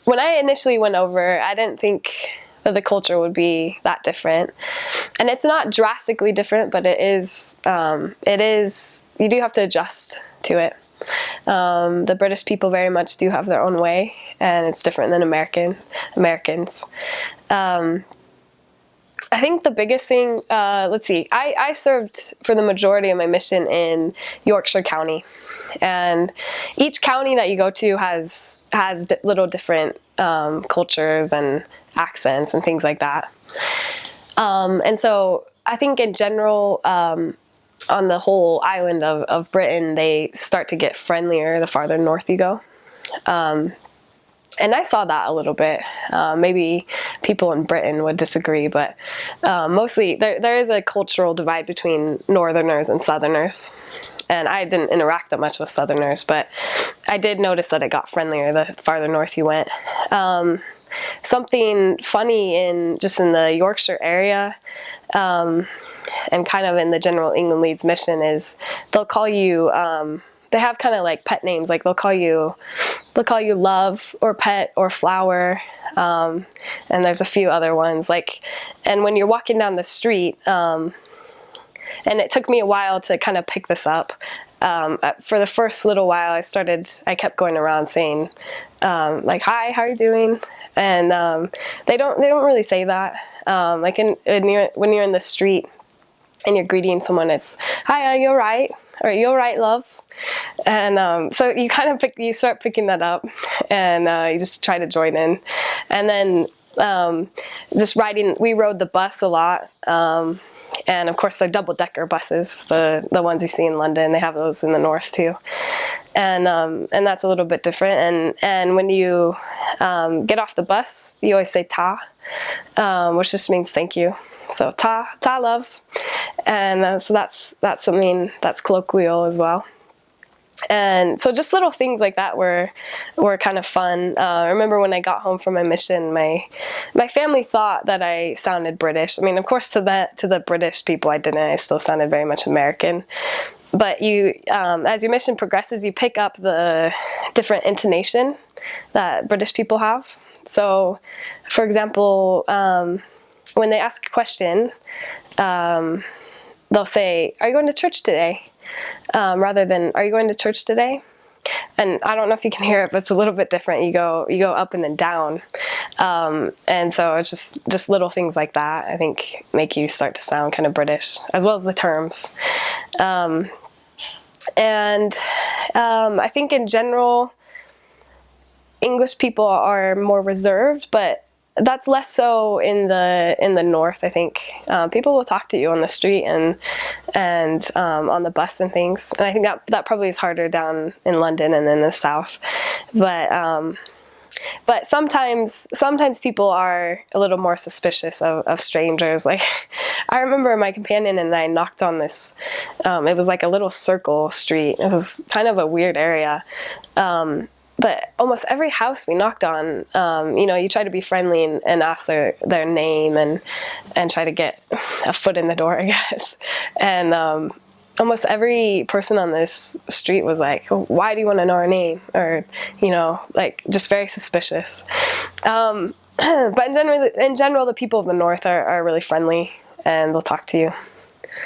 when I initially went over, I didn't think that the culture would be that different. And it's not drastically different, but it is, you do have to adjust to it. The British people very much do have their own way, and it's different than Americans. I think the biggest thing, let's see, I served for the majority of my mission in Yorkshire County, and each county that you go to has little different cultures and accents and things like that. And so I think in general, on the whole island of Britain, they start to get friendlier the farther north you go. And I saw that a little bit. Maybe people in Britain would disagree, but mostly there is a cultural divide between Northerners and Southerners. And I didn't interact that much with Southerners, but I did notice that it got friendlier the farther north you went. Something funny in the Yorkshire area, and kind of in the General England Leeds mission, is they'll call you, they have kind of like pet names, like they'll call you Love or Pet or Flower, and there's a few other ones, like, and when you're walking down the street, and it took me a while to kind of pick this up. For the first little while, I kept going around saying, like, hi, how are you doing? And they don't really say that. Like when you're in the street and you're greeting someone, it's, hi, you alright? Or you alright, love? And so you kind of you start picking that up, and you just try to join in. And then we rode the bus a lot. And of course, they're double-decker buses, the ones you see in London. They have those in the north too, and that's a little bit different. And when you get off the bus, you always say "ta," which just means thank you. So ta love, and so that's something that's colloquial as well. And so just little things like that were kind of fun. I remember when I got home from my mission, my family thought that I sounded British. I mean, of course, to the British people, I didn't. I still sounded very much American. But you, as your mission progresses, you pick up the different intonation that British people have. So, for example, when they ask a question, they'll say, "Are you going to church today?" Rather than, "Are you going to church today?" And I don't know if you can hear it, but it's a little bit different. You go up and then down. And so it's just little things like that, I think, make you start to sound kind of British, as well as the terms. I think in general, English people are more reserved, but that's less so in the north. I think people will talk to you on the street and on the bus and things, and I think that probably is harder down in London and in the south. But sometimes people are a little more suspicious of strangers. Like, I remember my companion and I knocked on this. It was like a little circle street. It was kind of a weird area. But almost every house we knocked on, you try to be friendly and ask their name and try to get a foot in the door, I guess. And almost every person on this street was like, "Why do you want to know our name?" Or, like, just very suspicious. But in general, the people of the north are really friendly, and they'll talk to you.